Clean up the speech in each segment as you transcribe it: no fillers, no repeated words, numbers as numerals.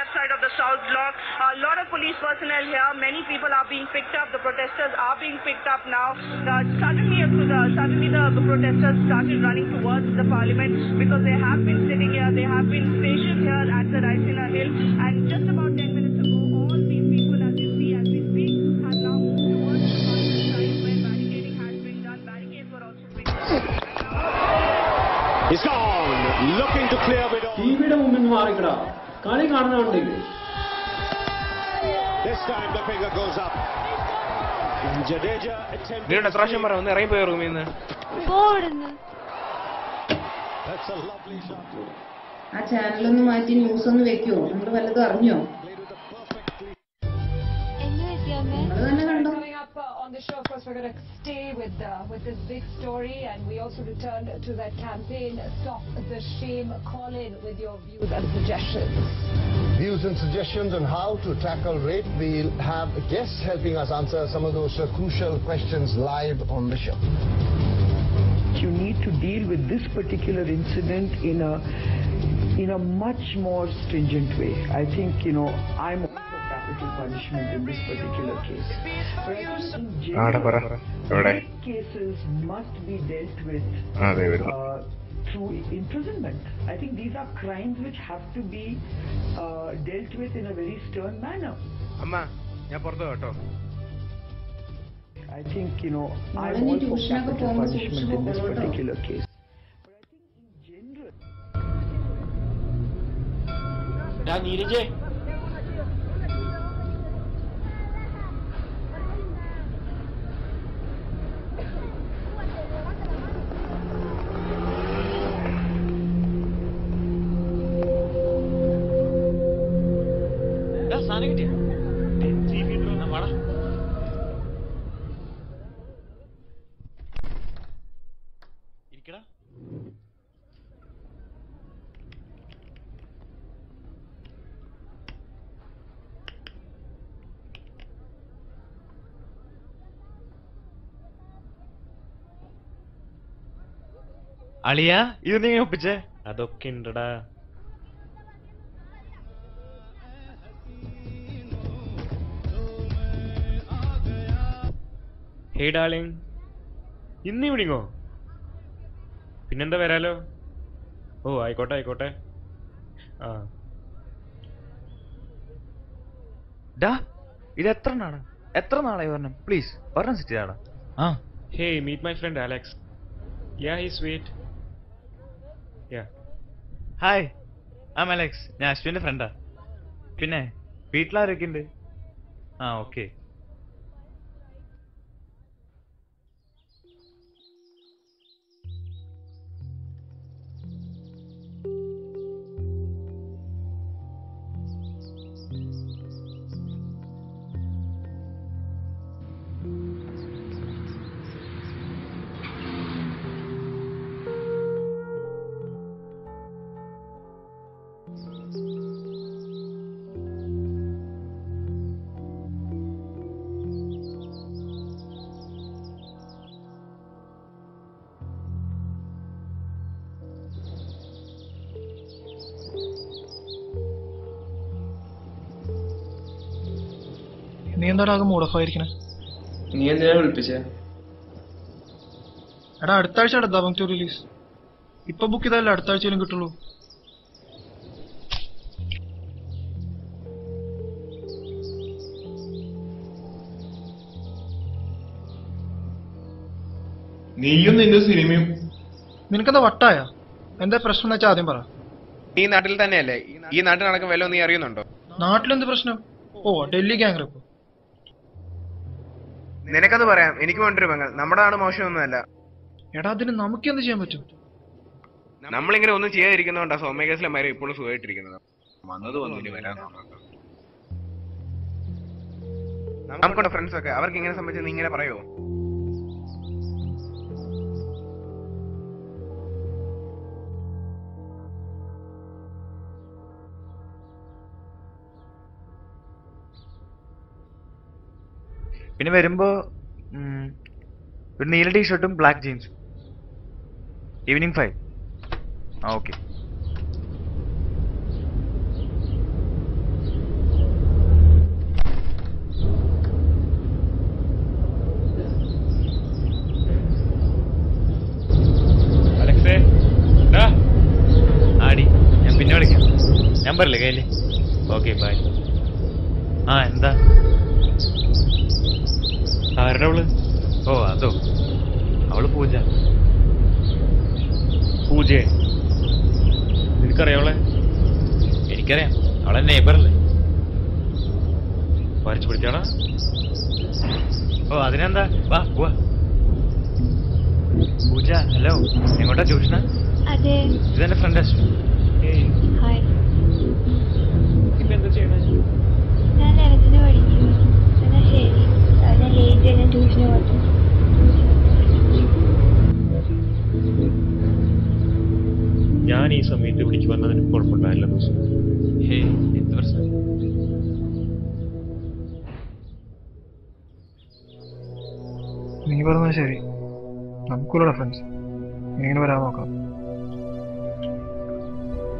left side of the South Block. A lot of police personnel here. Many people are being picked up. The protesters are being picked up now. Suddenly the protesters started running towards the parliament because they have been sitting here. They have been stationed here at the Raisina Hill. And just about 10 minutes ago, all these people, as you see, as we speak, have now moved towards the parliament side where barricading has been done. Barricades were also picked up. He's gone, looking to clear it all. This time the finger goes up. Jadeja attempting. That's a lovely shot. ആ ചാനലൊന്ന് മാറ്റി news ഒന്ന് വെക്കുവോ? നിങ്ങൾ വല്ലതും അറിഞ്ഞോ? നിങ്ങൾ തന്നെ കണ്ടോ? On the show, of course, we're going to stay with this big story, and we also return to that campaign, Stop the Shame. Call in with your views and suggestions. Views and suggestions on how to tackle rape. We'll have guests helping us answer some of those crucial questions live on the show. You need to deal with this particular incident in a much more stringent way. I think, I'm for capital punishment in this particular case. But I think in general, rape cases must be dealt with through imprisonment. I think these are crimes which have to be dealt with in a very stern manner. I think, I'm all for capital punishment in this particular case. But I think in general... അളിയ ഇത് നീ ഒപ്പിച്ചേ? അതൊക്കെ ഉണ്ടടാ. ഹേ darling, ഇന്ന് ഈവനിങ്ങോ? പിന്നെന്താ വരാലോ? ഓ ആയിക്കോട്ടെ. ആ ഡാ, ഇത് എത്ര നാളായി വരണം? പ്ലീസ് ഒരെണ്ണം സെറ്റ് ചെയ്യണം. ആ hey, meet my friend Alex. Yeah, he's sweet. Yeah. Hi, I'm Alex. ഞാൻ അശ്വിന്റെ ഫ്രണ്ടാ. പിന്നെ വീട്ടിലാരൊക്കെ ഉണ്ട്? ആ ഓക്കെ. നീ എന്തായാലും മൂഡ് ഓഫ് ആയിരിക്കണേ? നീ എന്തിനാ വിളിപ്പിച്ചേ? എടാ, അടുത്ത ആഴ്ച ദബങ് 2 റിലീസ്. ഇപ്പൊ ബുക്ക് ചെയ്താലേ അടുത്ത ആഴ്ചയിലും കിട്ടുള്ളൂ. നീയും നിന്റെ സിനിമയും. നിനക്കെന്താ വട്ടായ? എന്താ പ്രശ്നം എന്ന് വെച്ചാൽ ആദ്യം പറ. ഈ നാട്ടിൽ തന്നെയല്ലേ? ഈ നാട്ടിൽ നടക്കും വല്ലോ നീ അറിയുന്നുണ്ടോ? നാട്ടിലെന്ത് പ്രശ്നം? ഓ, ഡൽഹി ഗ്യാങ് റേപ്പ്. നിനക്കത് പറയാം, എനിക്ക് വേണ്ടൊരു പെങ്ങൾ. നമ്മുടെ നാട് മോശമൊന്നുമല്ല. എടാ, അതിന് നമുക്ക് എന്ത് ചെയ്യാൻ പറ്റും? നമ്മളിങ്ങനെ ഒന്നും ചെയ്യാതിരിക്കുന്നോണ്ടാ സൗമ്യ കേസിലെ മാര് ഇപ്പോഴും സുഖമായിട്ടിരിക്കുന്നത്. നമുക്കുള്ള ഫ്രണ്ട്സ് ഒക്കെ അവർക്ക് ഇങ്ങനെ സംബന്ധിച്ച് നീ ഇങ്ങനെ പറയോ? പിന്നെ വരുമ്പോ ഒരു നീല ടീഷർട്ടും ബ്ലാക്ക് ജീൻസും. ഈവനിങ് 5. ആ ഓക്കെ. നമ്പറില്ലേ കയ്യില്? Okay bye. ആ എന്താ? ആരുടെ അവള്? ഓ അതോ, അവള് പൂജ. പൂജയെ നിനക്കറിയാവളെ? എനിക്കറിയാം, അവളെ നെയ്ബറല്ലേ. വരച്ചു പിടിച്ചാടാ? ഓ അതിനെന്താ, വാ പോവാ. പൂജ ഹലോ, എങ്ങോട്ടാ ട്യൂഷനാ? അതെ, ഇതെന്റെ ഫ്രണ്ട് അശ്വിൻ. ഹായ്. ഇപ്പൊ എന്താ ചെയ്യണേ? ഞാൻ 11ന് പഠിക്കുന്നു. എന്നാ ശരി, ഞാൻ ലേറ്റ് ആയി ട്യൂഷന് പോകട്ടെ. ഞാൻ ഈ സമയത്ത് വിളിച്ചു വന്നതിന് കുഴപ്പമുണ്ടായില്ല ദിവസം. ഹേയ് എന്ത് പ്രശ്നം? നീ പറഞ്ഞത് ശരി, നമുക്കുള്ള ഫ്രണ്ട്സ് ഇങ്ങനെ വരാൻ നോക്കാം.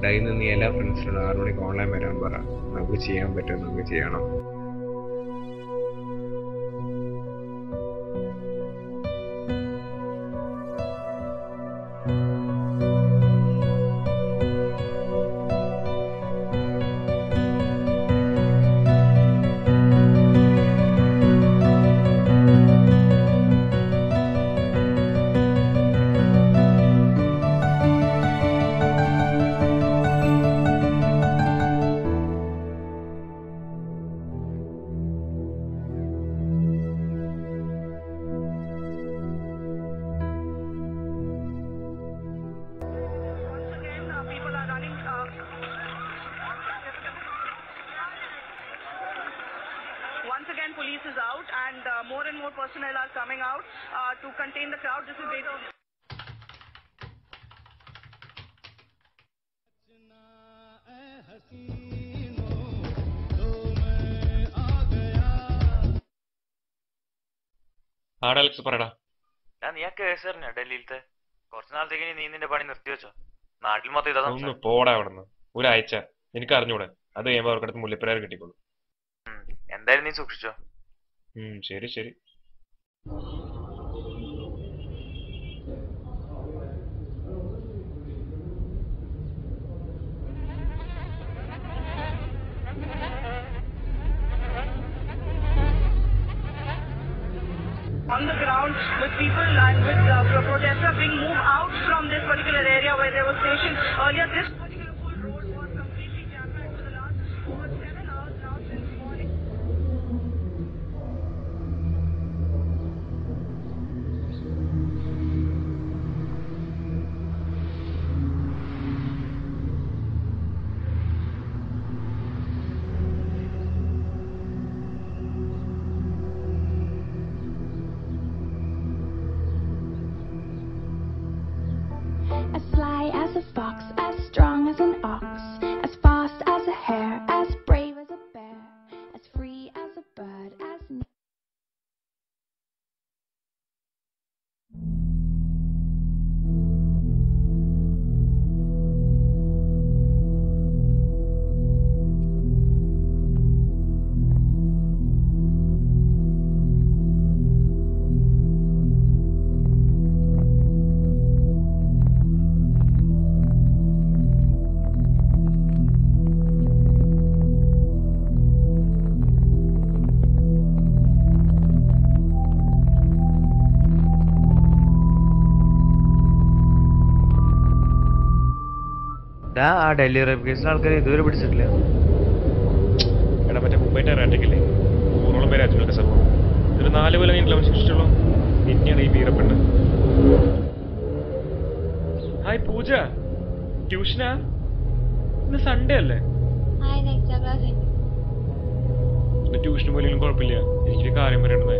ഡൈന്ന് നീ എല്ലാ ഫ്രണ്ട്സിനോടും 6 മണിക്ക് ഓൺലൈൻ വരാൻ പറ. നമുക്ക് ചെയ്യാൻ പറ്റും, നമുക്ക് ചെയ്യണം. Once again, police is out and more and more personnel are coming out to contain the crowd. This is basically... ആടെ അലക്സ് പറയടാ. ഞാൻ നീ ആ കേസറിനാ ഡൽഹിയിലത്തെ? കുറച്ചു നാളത്തേക്ക് നീ നിന്റെ പണി നിർത്തിവെച്ചോ? നാട്ടിൽ മൊത്തം ഇതാ. ഒന്ന് പോടാ അവിടുന്ന്. ഒരാഴ്ച എനിക്ക് അറിഞ്ഞൂടെ, അത് കഴിയുമ്പോൾ അവർക്കടുത്ത് മുല്ലപ്പെരിയാർ കിട്ടിക്കോളൂ. എന്തായാലും നീ സൂക്ഷിച്ചോ. ശരി ശരി. On the ground with people and with protesters being moved out from this particular area where they were stationed earlier. This particular full road was completely jam-packed for the last over 7 hours now since morning. As sly as a fox, as strong as an ox, as fast as a hare, as brave as a bear, as free as a bird, as ആ Delhi rape കേസിലെ ആൾക്കാരെ ഇതുവരെ പിടിച്ചിട്ടില്ല. എടാ മറ്റേ മുംബൈ ടെറാറ്റിക്കില്ലേ, 100ഓളം പേര് അച്ഛനൊക്കെ സംഭവം. ഇതൊരു 4 കൊല്ലം കഴിഞ്ഞിട്ട് അവൻ ശിക്ഷിച്ചുള്ളൂ. പിന്നെയാണ് ഈ വീരപ്പെണ്ണ്. ഹായ് പൂജ, ട്യൂഷനാ? ഇന്ന് സൺഡേ അല്ലേ? ട്യൂഷന് പോലെയും കുഴപ്പമില്ല, എനിക്കൊരു കാര്യം പറയണ്ടേ.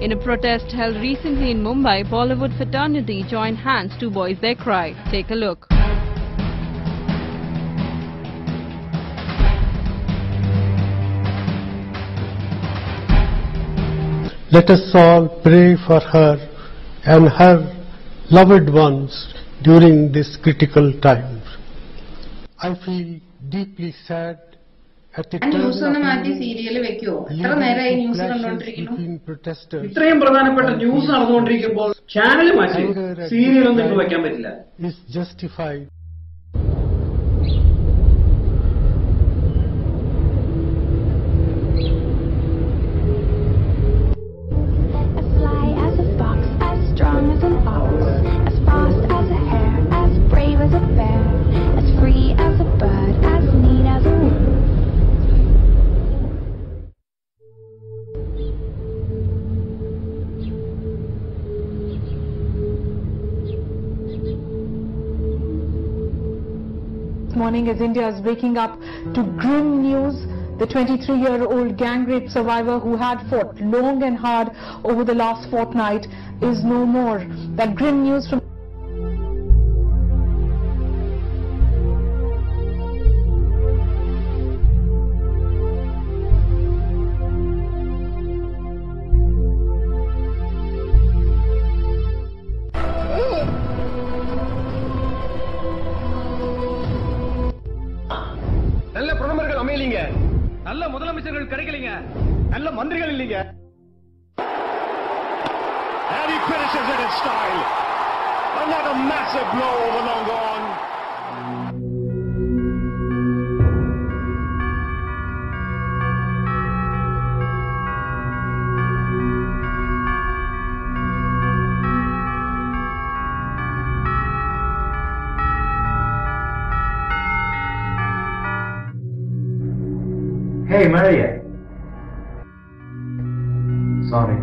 In a protest held recently in Mumbai, Bollywood fraternity joined hands to voice their cry. Take a look. Let us all pray for her and her loved ones during this critical time. I feel deeply sad at the news ഒന്ന് മാറ്റി serial വെക്കുവോ? എത്ര നേരമായി news കണ്ടോണ്ടിരിക്കുന്നു? ഇത്രയും പ്രധാനപ്പെട്ട news നടന്നുകൊണ്ടിരിക്കുമ്പോൾ channel മാറ്റി സീരിയലൊന്നും നിങ്ങൾക്ക് വെക്കാൻ പറ്റില്ല. is justified. As sly as a fox, as strong as an ox, as fast as a hare, as brave as a bear, as free as a bird, as neat as a wolf. This morning, as India is waking up to grim news, the 23-year-old gang rape survivor who had fought long and hard over the last fortnight is no more. That grim news from நல்ல பிரதமர்கள் அமையலீங்க, நல்ல முதலமைச்சர்கள் கிடைக்கலீங்க, நல்ல மந்திரிகள் இல்லீங்க. And he finishes it in style. Another massive blow over long gone. Hey, Maria. Sorry.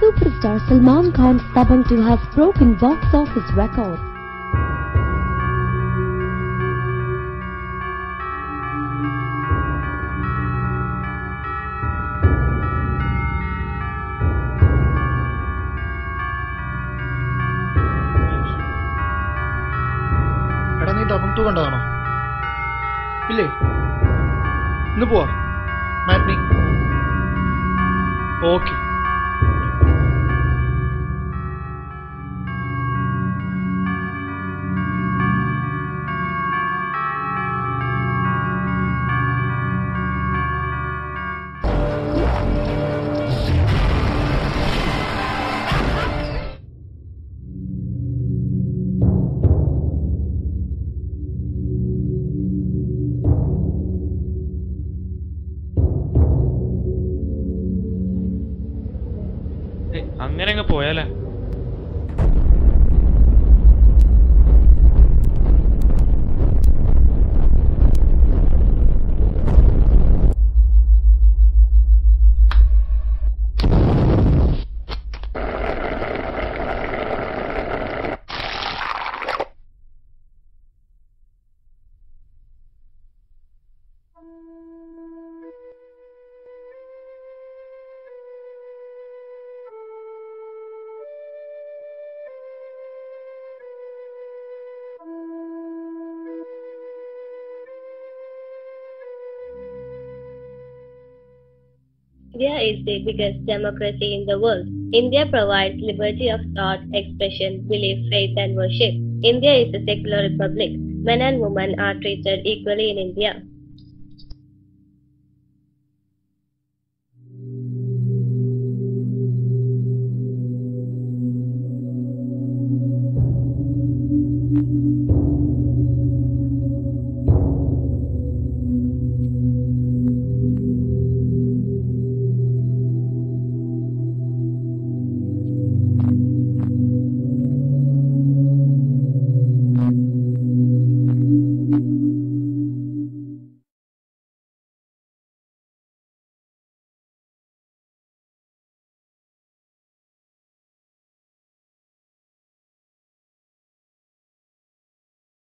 Superstar Salman Khan stubborn to have broken box office record. എടാ നീ double 2 കണ്ടതാണോ? ഇല്ലേ? ഇന്ന് പോവാ മാറ്റ്നി. ഓക്കെ. അങ്ങനെ അങ്ങ് പോയാലേ? India is the biggest democracy in the world. India provides liberty of thought, expression, belief, faith and worship. India is a secular republic. Men and women are treated equally in India.